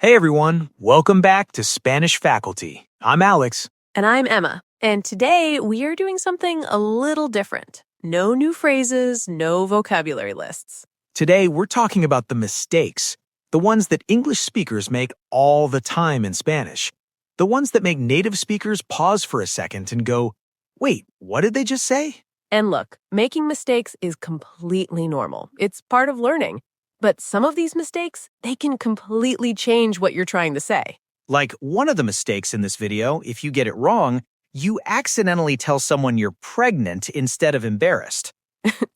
Hey everyone, welcome back to Spanish Faculty. I'm Alex. And I'm Emma. And today we are doing something a little different. No new phrases, no vocabulary lists. Today we're talking about the mistakes, the ones that English speakers make all the time in Spanish, the ones that make native speakers pause for a second and go, wait, what did they just say? And look, making mistakes is completely normal. It's part of learning. But some of these mistakes, they can completely change what you're trying to say. Like one of the mistakes in this video, if you get it wrong, you accidentally tell someone you're pregnant instead of embarrassed.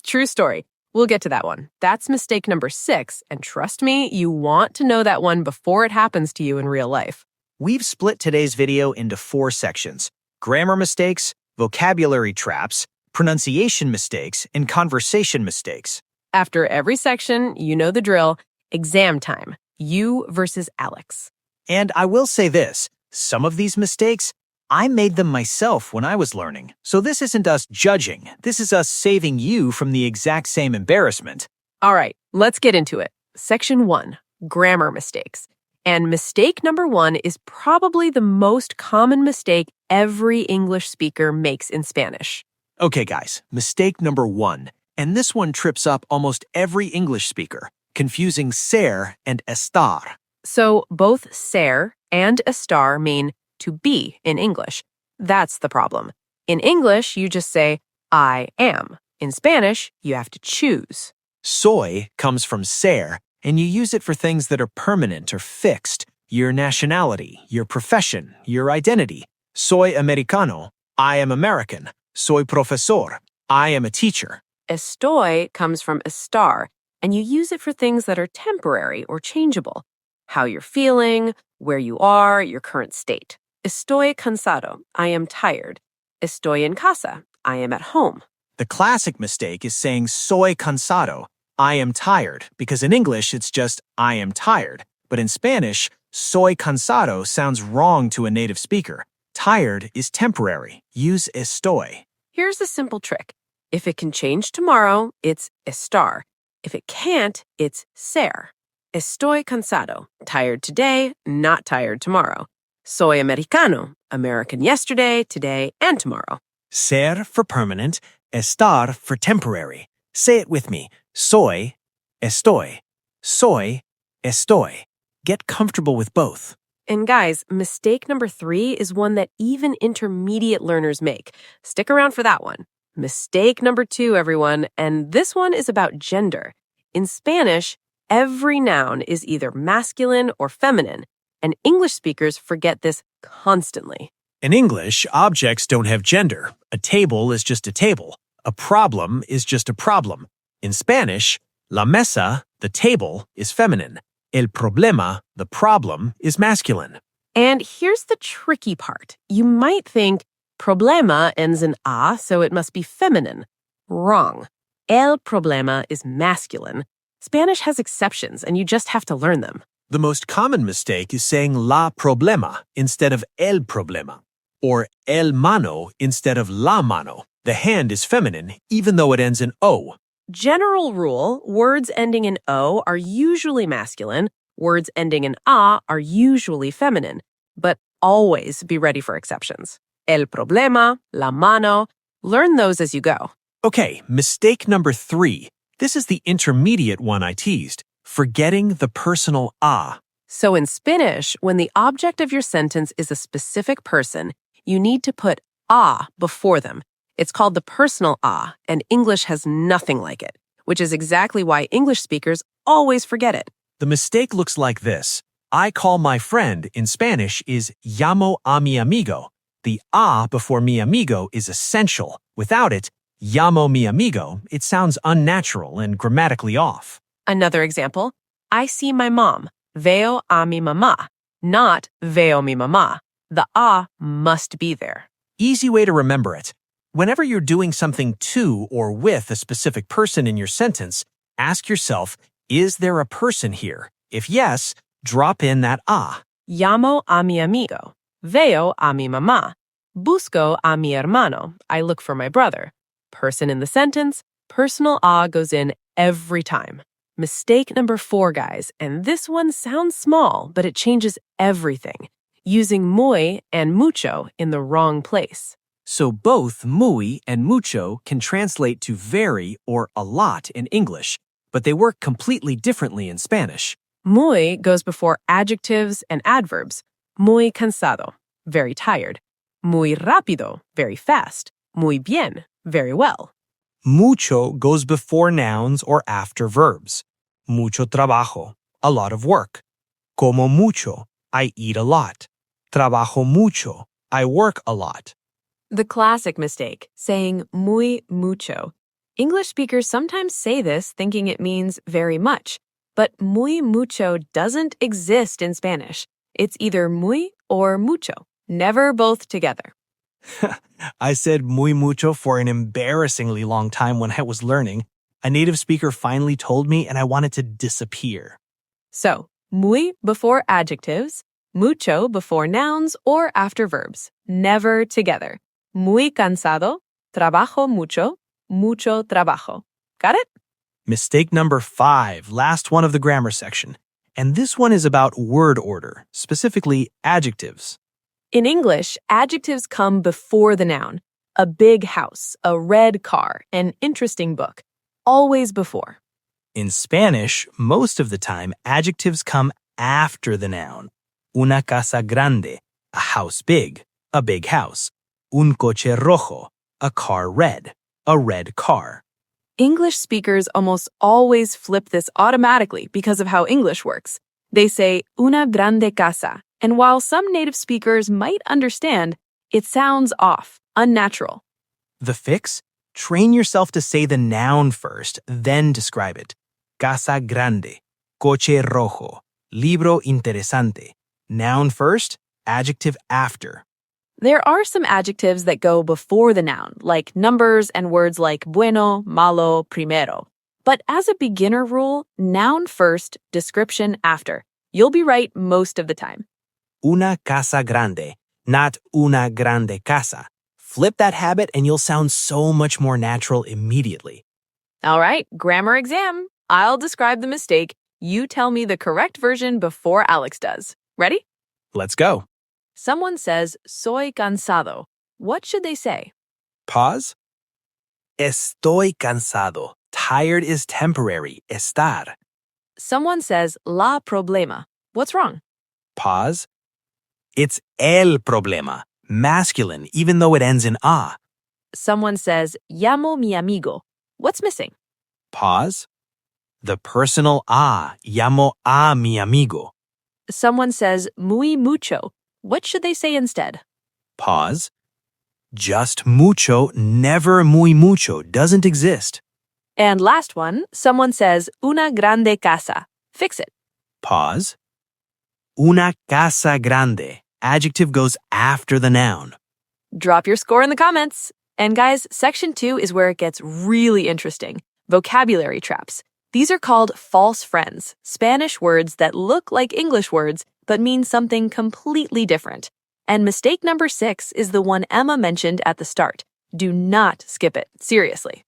True story. We'll get to that one. That's mistake number 6, and trust me, you want to know that one before it happens to you in real life. We've split today's video into 4 sections: grammar mistakes, vocabulary traps, pronunciation mistakes, and conversation mistakes. After every section, you know the drill, exam time, you versus Alex. And I will say this, some of these mistakes, I made them myself when I was learning. So this isn't us judging, this is us saving you from the exact same embarrassment. All right, let's get into it. Section 1, grammar mistakes. And mistake number 1 is probably the most common mistake every English speaker makes in Spanish. Okay guys, mistake number 1. And this one trips up almost every English speaker, confusing ser and estar. So both ser and estar mean to be in English. That's the problem. In English, you just say, I am. In Spanish, you have to choose. Soy comes from ser, and you use it for things that are permanent or fixed. Your nationality, your profession, your identity. Soy americano, I am American. Soy profesor, I am a teacher. Estoy comes from estar, and you use it for things that are temporary or changeable. How you're feeling, where you are, your current state. Estoy cansado, I am tired. Estoy en casa, I am at home. The classic mistake is saying soy cansado, I am tired, because in English it's just I am tired. But in Spanish, soy cansado sounds wrong to a native speaker. Tired is temporary. Use estoy. Here's a simple trick. If it can change tomorrow, it's estar. If it can't, it's ser. Estoy cansado, tired today, not tired tomorrow. Soy americano, American yesterday, today, and tomorrow. Ser for permanent, estar for temporary. Say it with me. Soy, estoy. Soy, estoy. Get comfortable with both. And guys, mistake number 3 is one that even intermediate learners make. Stick around for that one. Mistake number 2, everyone, and this one is about gender. In Spanish, every noun is either masculine or feminine, and English speakers forget this constantly. In English, objects don't have gender. A table is just a table. A problem is just a problem. In Spanish, la mesa, the table, is feminine. El problema, the problem, is masculine. And here's the tricky part. You might think, problema ends in a, so it must be feminine. Wrong. El problema is masculine. Spanish has exceptions, and you just have to learn them. The most common mistake is saying la problema instead of el problema, or el mano instead of la mano. The hand is feminine, even though it ends in o. General rule, words ending in o are usually masculine, words ending in a are usually feminine, but always be ready for exceptions. El problema, la mano, learn those as you go. Okay, mistake number 3. This is the intermediate one I teased, forgetting the personal a. So in Spanish, when the object of your sentence is a specific person, you need to put a before them. It's called the personal a, and English has nothing like it, which is exactly why English speakers always forget it. The mistake looks like this. I call my friend in Spanish is llamo a mi amigo. The a before mi amigo is essential. Without it, llamo mi amigo, it sounds unnatural and grammatically off. Another example, I see my mom, veo a mi mamá, not veo mi mamá. The a must be there. Easy way to remember it. Whenever you're doing something to or with a specific person in your sentence, ask yourself, is there a person here? If yes, drop in that a. Llamo a mi amigo. Veo a mi mamá. Busco a mi hermano. I look for my brother. Person in the sentence, personal a goes in every time. Mistake number 4, guys, and this one sounds small, but it changes everything. Using muy and mucho in the wrong place. So both muy and mucho can translate to very or a lot in English, but they work completely differently in Spanish. Muy goes before adjectives and adverbs. Muy cansado, very tired. Muy rápido, very fast. Muy bien, very well. Mucho goes before nouns or after verbs. Mucho trabajo, a lot of work. Como mucho, I eat a lot. Trabajo mucho, I work a lot. The classic mistake, saying muy mucho. English speakers sometimes say this thinking it means very much, but muy mucho doesn't exist in Spanish. It's either muy or mucho, never both together. I said muy mucho for an embarrassingly long time when I was learning. A native speaker finally told me and I wanted to disappear. So, muy before adjectives, mucho before nouns or after verbs, never together. Muy cansado, trabajo mucho, mucho trabajo. Got it? Mistake number 5, last one of the grammar section. And this one is about word order, specifically adjectives. In English, adjectives come before the noun. A big house, a red car, an interesting book. Always before. In Spanish, most of the time, adjectives come after the noun. Una casa grande, a house big, a big house. Un coche rojo, a car red, a red car. English speakers almost always flip this automatically because of how English works. They say una grande casa, and while some native speakers might understand, it sounds off, unnatural. The fix? Train yourself to say the noun first, then describe it. Casa grande, coche rojo, libro interesante. Noun first, adjective after. There are some adjectives that go before the noun, like numbers and words like bueno, malo, primero. But as a beginner rule, noun first, description after. You'll be right most of the time. Una casa grande, not una grande casa. Flip that habit and you'll sound so much more natural immediately. All right, grammar exam. I'll describe the mistake. You tell me the correct version before Alex does. Ready? Let's go. Someone says, soy cansado. What should they say? Pause. Estoy cansado. Tired is temporary. Estar. Someone says, la problema. What's wrong? Pause. It's el problema. Masculine, even though it ends in a. Someone says, llamo mi amigo. What's missing? Pause. The personal a. Llamo a mi amigo. Someone says, muy mucho. What should they say instead? Pause. Just mucho, never muy mucho, doesn't exist. And last one, someone says, una grande casa. Fix it. Pause. Una casa grande. Adjective goes after the noun. Drop your score in the comments. And guys, section 2 is where it gets really interesting. Vocabulary traps. These are called false friends, Spanish words that look like English words but mean something completely different. And mistake number 6 is the one Emma mentioned at the start. Do not skip it, seriously.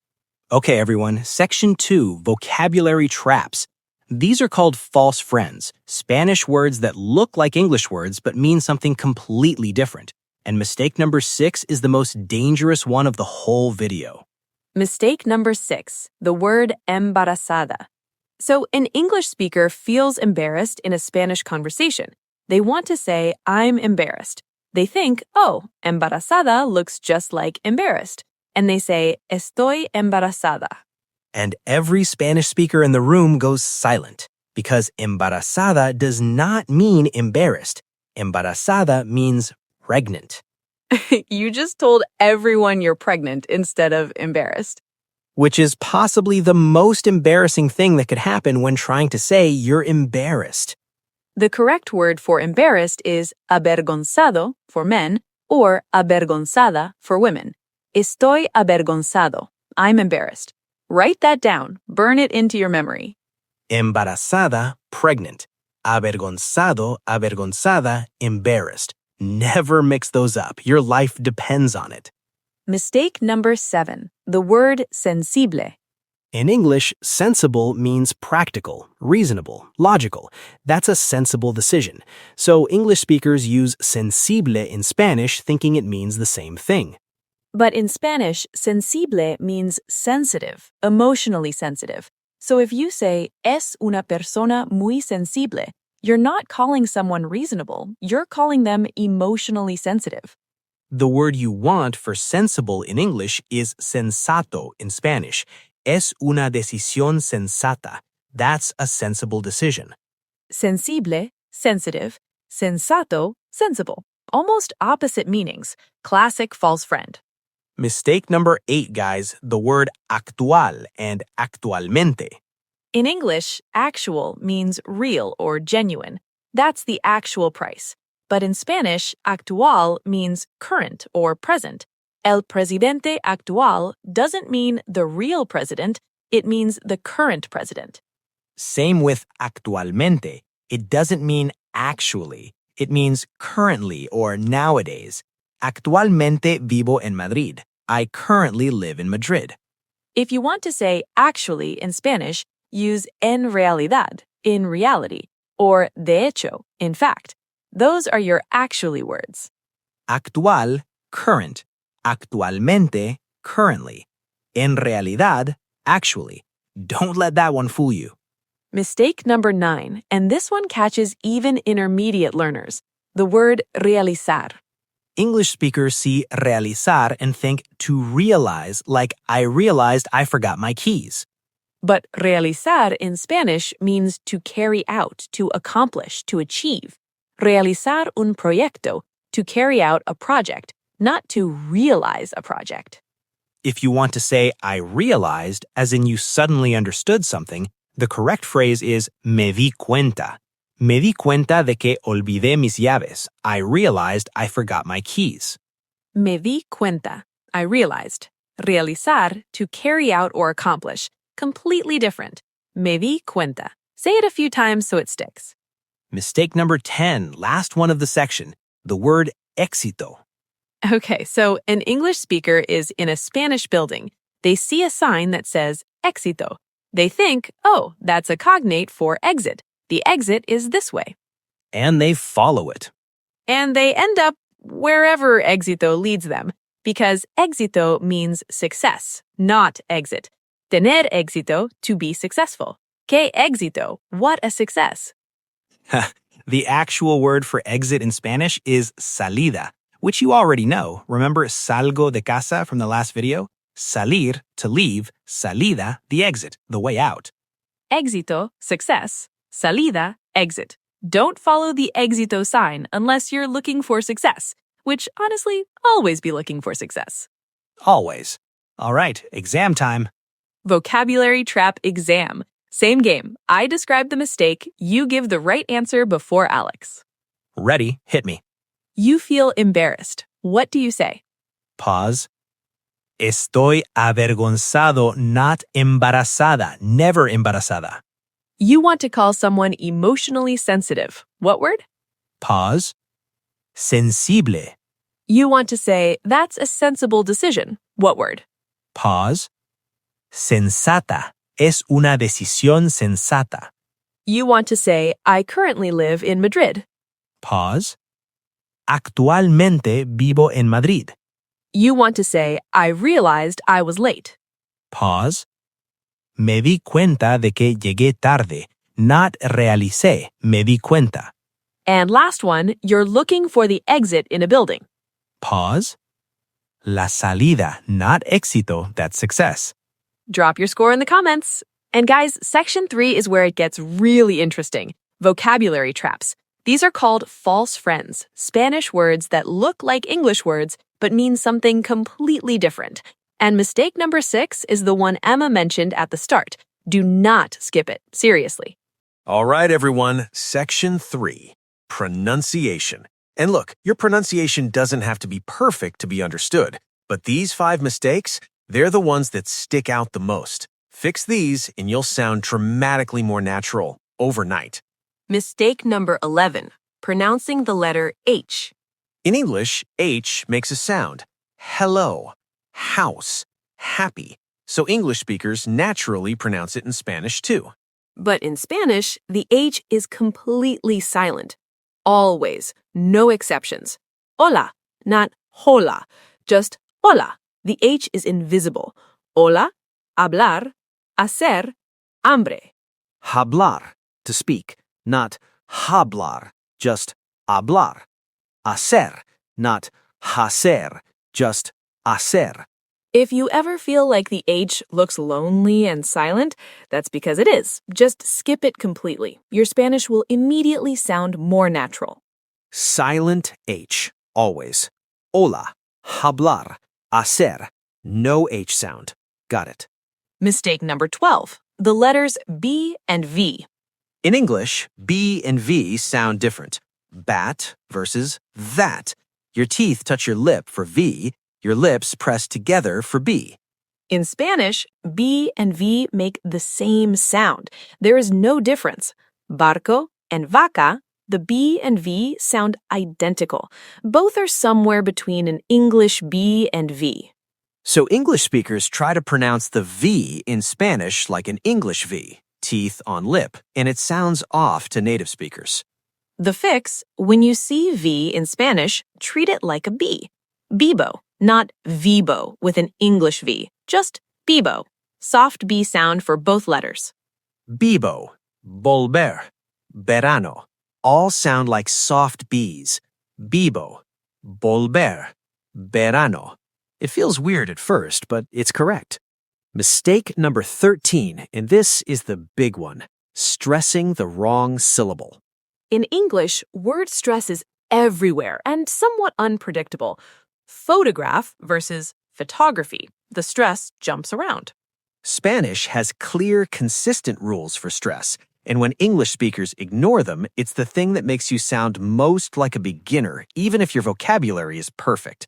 Okay, everyone, section 2, vocabulary traps. These are called false friends, Spanish words that look like English words but mean something completely different. And mistake number 6 is the most dangerous one of the whole video. Mistake number 6, the word embarazada. So an English speaker feels embarrassed in a Spanish conversation. They want to say, I'm embarrassed. They think, oh, embarazada looks just like embarrassed. And they say, estoy embarazada. And every Spanish speaker in the room goes silent because embarazada does not mean embarrassed. Embarazada means pregnant. You just told everyone you're pregnant instead of embarrassed. Which is possibly the most embarrassing thing that could happen when trying to say you're embarrassed. The correct word for embarrassed is avergonzado for men or avergonzada for women. Estoy avergonzado. I'm embarrassed. Write that down. Burn it into your memory. Embarazada, pregnant. Avergonzado, avergonzada, embarrassed. Never mix those up. Your life depends on it. Mistake number 7, the word sensible. In English, sensible means practical, reasonable, logical. That's a sensible decision. So English speakers use sensible in Spanish thinking it means the same thing. But in Spanish, sensible means sensitive, emotionally sensitive. So if you say, es una persona muy sensible, you're not calling someone reasonable, you're calling them emotionally sensitive. The word you want for sensible in English is sensato in Spanish. Es una decisión sensata. That's a sensible decision. Sensible, sensitive. Sensato, sensible. Almost opposite meanings. Classic false friend. Mistake number 8, guys, the word actual and actualmente. In English, actual means real or genuine. That's the actual price. But in Spanish, actual means current or present. El presidente actual doesn't mean the real president, it means the current president. Same with actualmente. It doesn't mean actually. It means currently or nowadays. Actualmente vivo en Madrid. I currently live in Madrid. If you want to say actually in Spanish, use en realidad, in reality, or de hecho, in fact. Those are your actually words. Actual, current. Actualmente, currently. En realidad, actually. Don't let that one fool you. Mistake number 9, and this one catches even intermediate learners. The word realizar. English speakers see realizar and think to realize like I realized I forgot my keys. But realizar in Spanish means to carry out, to accomplish, to achieve. Realizar un proyecto, to carry out a project, not to realize a project. If you want to say I realized, as in you suddenly understood something, the correct phrase is me di cuenta. Me di cuenta de que olvidé mis llaves. I realized I forgot my keys. Me di cuenta. I realized. Realizar, to carry out or accomplish. Completely different. Me di cuenta. Say it a few times so it sticks. Mistake number 10, last one of the section, the word éxito. Okay, so an English speaker is in a Spanish building. They see a sign that says éxito. They think, oh, that's a cognate for exit. The exit is this way. And they follow it. And they end up wherever éxito leads them, because éxito means success, not exit. Tener éxito, to be successful. Qué éxito, what a success. The actual word for exit in Spanish is salida, which you already know. Remember salgo de casa from the last video? Salir, to leave, salida, the exit, the way out. Éxito, success. Salida, exit. Don't follow the éxito sign unless you're looking for success, which honestly, always be looking for success. Always. All right, exam time. Vocabulary Trap Exam. Same game. I describe the mistake, you give the right answer before Alex. Ready, hit me. You feel embarrassed. What do you say? Pause. Estoy avergonzado, not embarazada, never embarazada. You want to call someone emotionally sensitive. What word? Pause. Sensible. You want to say, that's a sensible decision. What word? Pause. Sensata. Es una decisión sensata. You want to say, I currently live in Madrid. Pause. Actualmente vivo en Madrid. You want to say, I realized I was late. Pause. Me di cuenta de que llegué tarde. Not realicé. Me di cuenta. And last one, you're looking for the exit in a building. Pause. La salida, not éxito, that's success. Drop your score in the comments. And guys, section 3 is where it gets really interesting. Vocabulary traps. These are called false friends, Spanish words that look like English words but mean something completely different. And mistake number 6 is the one Emma mentioned at the start. Do not skip it, seriously. All right, everyone, section 3, pronunciation. And look, your pronunciation doesn't have to be perfect to be understood, but these 5 mistakes, they're the ones that stick out the most. Fix these and you'll sound dramatically more natural overnight. Mistake number 11, pronouncing the letter H. In English, H makes a sound. Hello, house, happy. So English speakers naturally pronounce it in Spanish too. But in Spanish, the H is completely silent. Always, no exceptions. Hola, not hola, just hola. The H is invisible. Hola, hablar, hacer, hambre. Hablar, to speak, not hablar, just hablar. Hacer, not hacer, just hacer. If you ever feel like the H looks lonely and silent, that's because it is. Just skip it completely. Your Spanish will immediately sound more natural. Silent H, always. Hola, hablar, hacer, no H sound. Got it. Mistake number 12. The letters B and V. In English, B and V sound different. Bat versus that. Your teeth touch your lip for V, your lips press together for B. In Spanish, B and V make the same sound. There is no difference. Barco and vaca, the B and V sound identical. Both are somewhere between an English B and V. So English speakers try to pronounce the V in Spanish like an English V, teeth on lip, and it sounds off to native speakers. The fix, when you see V in Spanish, treat it like a B. Bibo, not Vibo with an English V, just Bibo. Soft B sound for both letters. Bibo, volver, verano, all sound like soft Bs. Bibo, volver, verano. It feels weird at first, but it's correct. Mistake number 13, and this is the big one, stressing the wrong syllable. In English, word stress is everywhere and somewhat unpredictable. Photograph versus photography. The stress jumps around. Spanish has clear, consistent rules for stress, and when English speakers ignore them, it's the thing that makes you sound most like a beginner, even if your vocabulary is perfect.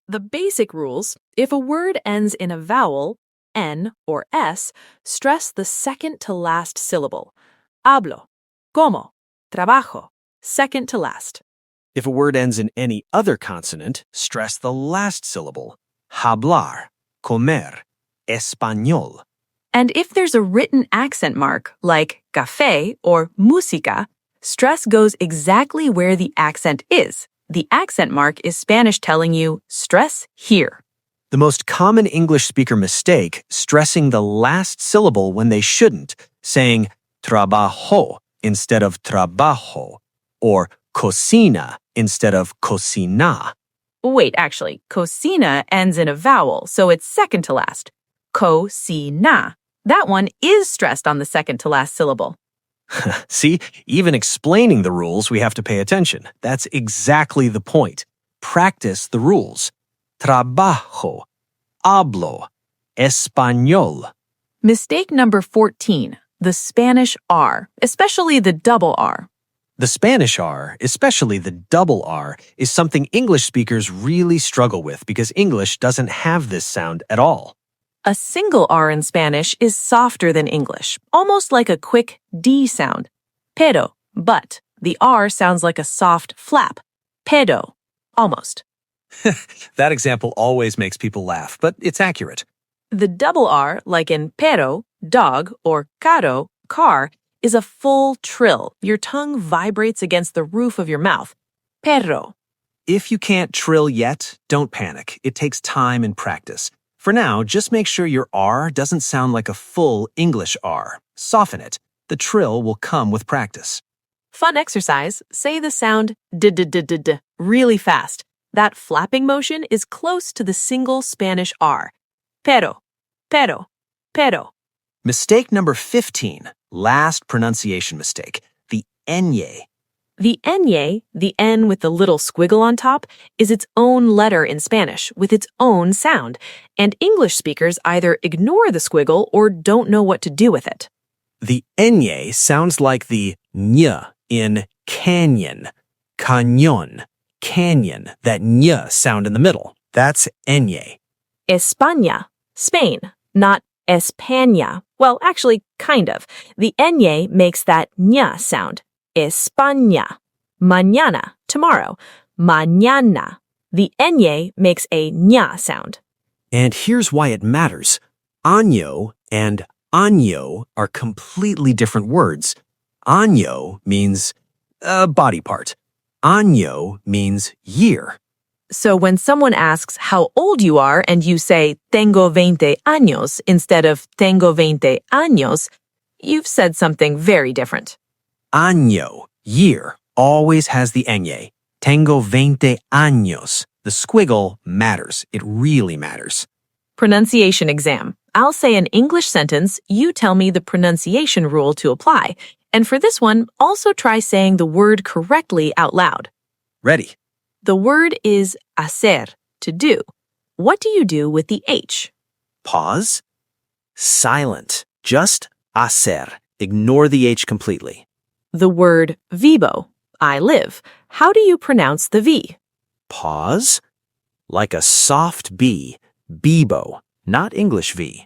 The basic rules, if a word ends in a vowel, N or S, stress the second to last syllable. Hablo, como, trabajo, second to last. If a word ends in any other consonant, stress the last syllable. Hablar, comer, español. And if there's a written accent mark, like café or música, stress goes exactly where the accent is. The accent mark is Spanish telling you, stress here. The most common English speaker mistake, stressing the last syllable when they shouldn't, saying trabajo instead of trabajo, or cocina instead of cocina. Wait, actually, cocina ends in a vowel, so it's second to last. Cocina. That one is stressed on the second to last syllable. See, even explaining the rules, we have to pay attention. That's exactly the point. Practice the rules. Trabajo, hablo, español. Mistake number 14, the Spanish R, especially the double R. The Spanish R, especially the double R, is something English speakers really struggle with because English doesn't have this sound at all. A single R in Spanish is softer than English, almost like a quick D sound. Pero, but. The R sounds like a soft flap. Pedo, almost. That example always makes people laugh, but it's accurate. The double R, like in pero, dog, or caro, car, is a full trill. Your tongue vibrates against the roof of your mouth. Perro. If you can't trill yet, don't panic. It takes time and practice. For now, just make sure your R doesn't sound like a full English R. Soften it. The trill will come with practice. Fun exercise. Say the sound d-d-d-d-d really fast. That flapping motion is close to the single Spanish R. Pero, pero, pero. Mistake number 15, last pronunciation mistake, the ñ. The ñ, the N with the little squiggle on top, is its own letter in Spanish with its own sound, and English speakers either ignore the squiggle or don't know what to do with it. The ñ sounds like the ñ in canyon, cañón, canyon, that ñ sound in the middle. That's ñ. España, Spain, not España. Well, actually, kind of. The ñ makes that ñ sound. España. Mañana, tomorrow. Mañana. The ñ makes a ñ sound. And here's why it matters. Año and año are completely different words. Año means a body part. Año means year. So when someone asks how old you are and you say tengo 20 años instead of tengo 20 años, you've said something very different. Año, year, always has the ñ. Tengo 20 años. The squiggle matters. It really matters. Pronunciation exam. I'll say an English sentence, you tell me the pronunciation rule to apply. And for this one, also try saying the word correctly out loud. Ready. The word is hacer, to do. What do you do with the H? Pause. Silent. Just hacer. Ignore the H completely. The word vivo, I live. How do you pronounce the V? Pause. Like a soft B. Bibo, not English V.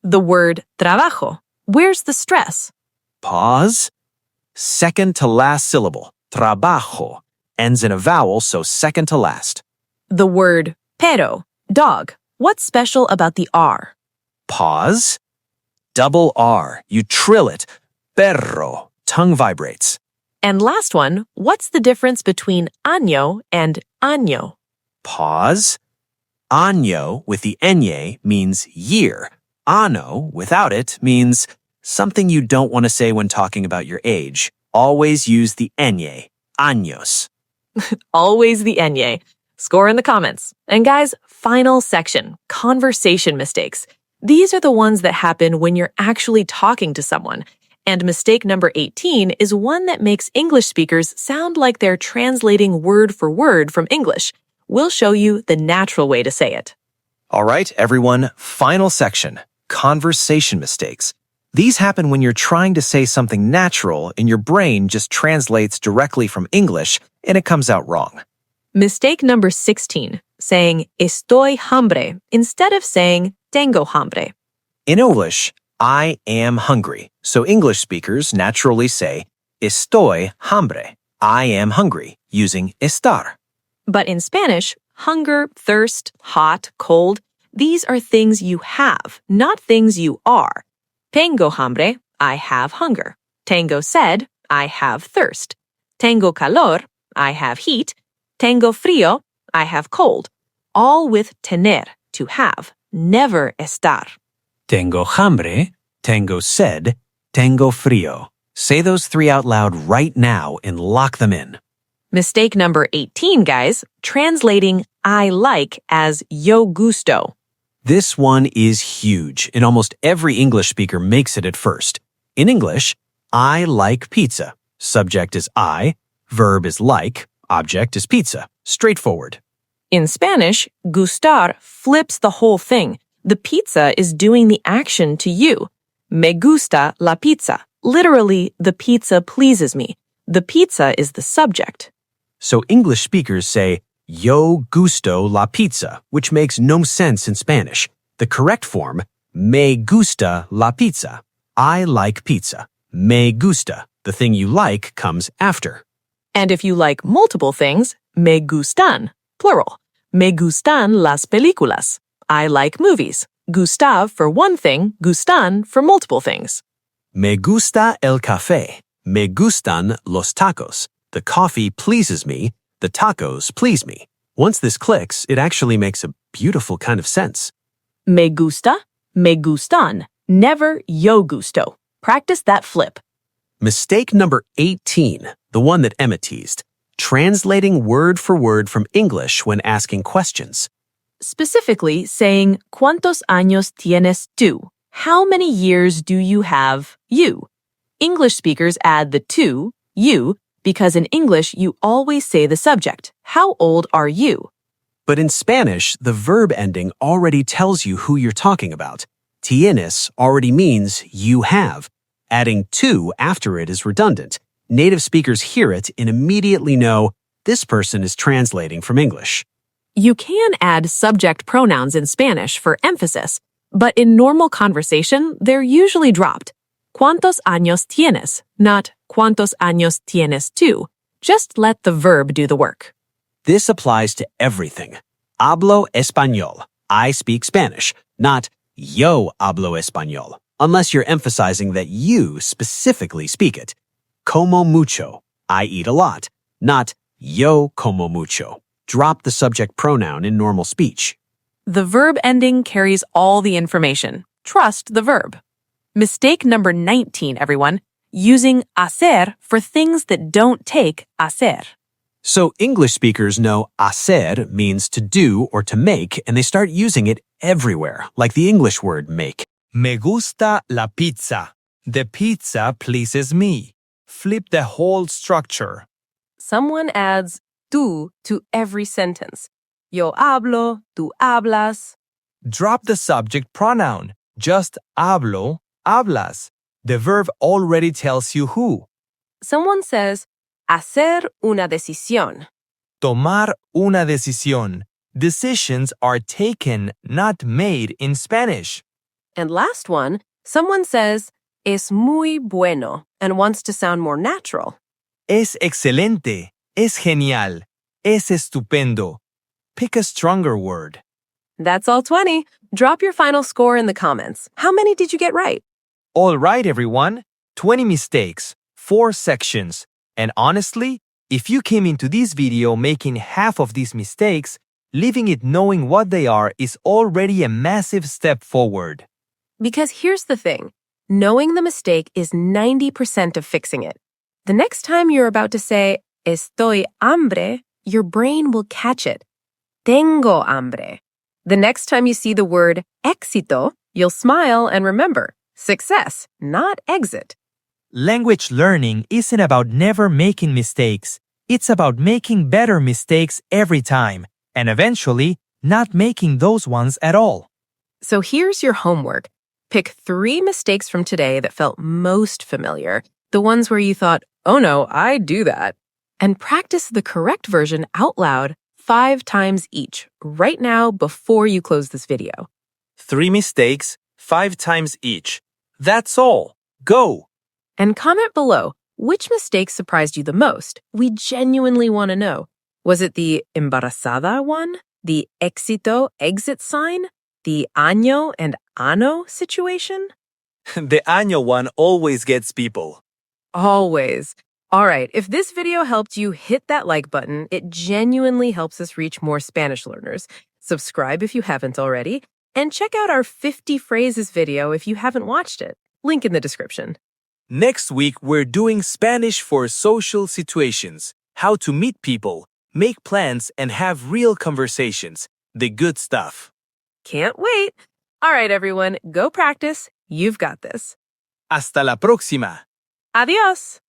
The word trabajo. Where's the stress? Pause. Second to last syllable. Trabajo. Ends in a vowel, so second to last. The word perro, dog. What's special about the R? Pause. Double R. You trill it. Perro. Tongue vibrates. And last one, what's the difference between año and año? Pause. Año with the ñ means year. Ano without it means something you don't want to say when talking about your age. Always use the ñ. Años. Always the ñ. Score in the comments. And guys, final section, conversation mistakes. These are the ones that happen when you're actually talking to someone. And mistake number 18 is one that makes English speakers sound like they're translating word for word from English. We'll show you the natural way to say it. All right, everyone, final section, conversation mistakes. These happen when you're trying to say something natural and your brain just translates directly from English and it comes out wrong. Mistake number 16, saying estoy hambre instead of saying tengo hambre. In English, I am hungry, so English speakers naturally say estoy hambre, I am hungry, using estar. But in Spanish, hunger, thirst, hot, cold, these are things you have, not things you are. Tengo hambre, I have hunger. Tengo sed, I have thirst. Tengo calor, I have heat. Tengo frío, I have cold. All with tener, to have, never estar. Tengo hambre, tengo sed, tengo frío. Say those three out loud right now and lock them in. Mistake number 18, guys, translating I like as yo gusto. This one is huge, and almost every English speaker makes it at first. In English, I like pizza. Subject is I, verb is like, object is pizza. Straightforward. In Spanish, gustar flips the whole thing. The pizza is doing the action to you. Me gusta la pizza. Literally, the pizza pleases me. The pizza is the subject. So English speakers say, yo gusto la pizza, which makes no sense in Spanish. The correct form, me gusta la pizza. I like pizza. Me gusta. The thing you like comes after. And if you like multiple things, me gustan, plural. Me gustan las películas. I like movies. Gustav for one thing, gustan for multiple things. Me gusta el café. Me gustan los tacos. The coffee pleases me. The tacos please me. Once this clicks, it actually makes a beautiful kind of sense. Me gusta, me gustan. Never yo gusto. Practice that flip. Mistake number 18, the one that Emma teased. Translating word for word from English when asking questions. Specifically, saying, ¿Cuántos años tienes tú? How many years do you have, you? English speakers add the to, you, because in English you always say the subject. How old are you? But in Spanish, the verb ending already tells you who you're talking about. Tienes already means you have. Adding to after it is redundant. Native speakers hear it and immediately know this person is translating from English. You can add subject pronouns in Spanish for emphasis, but in normal conversation, they're usually dropped. ¿Cuántos años tienes? Not ¿Cuántos años tienes tú? Just let the verb do the work. This applies to everything. Hablo español. I speak Spanish. Not yo hablo español, unless you're emphasizing that you specifically speak it. Como mucho, I eat a lot, not yo como mucho. Drop the subject pronoun in normal speech. The verb ending carries all the information. Trust the verb. Mistake number 19, everyone. Using hacer for things that don't take hacer. So English speakers know hacer means to do or to make, and they start using it everywhere, like the English word make. Me gusta la pizza. The pizza pleases me. Flip the whole structure. Someone adds tú to every sentence. Yo hablo, tú hablas. Drop the subject pronoun. Just hablo, hablas. The verb already tells you who. Someone says hacer una decisión. Tomar una decisión. Decisions are taken, not made in Spanish. And last one, someone says es muy bueno and wants to sound more natural. Es excelente. Es genial. Es estupendo. Pick a stronger word. That's all 20. Drop your final score in the comments. How many did you get right? All right, everyone. 20 mistakes, 4 sections. And honestly, if you came into this video making half of these mistakes, leaving it knowing what they are is already a massive step forward. Because here's the thing. Knowing the mistake is 90% of fixing it. The next time you're about to say, estoy hambre, your brain will catch it. Tengo hambre. The next time you see the word éxito, you'll smile and remember, success, not exit. Language learning isn't about never making mistakes. It's about making better mistakes every time, and eventually, not making those ones at all. So here's your homework. Pick 3 mistakes from today that felt most familiar, the ones where you thought, oh no, I do that. And practice the correct version out loud 5 times each, right now before you close this video. 3 mistakes, 5 times each. That's all. Go! And comment below, which mistake surprised you the most? We genuinely want to know. Was it the embarazada one? The éxito exit sign? The año and ano situation? The año one always gets people. Always. All right, if this video helped you, hit that like button. It genuinely helps us reach more Spanish learners. Subscribe if you haven't already, and check out our 50 phrases video if you haven't watched it. Link in the description. Next week, we're doing Spanish for social situations. How to meet people, make plans, and have real conversations. The good stuff. Can't wait. All right, everyone, go practice. You've got this. Hasta la próxima. Adios.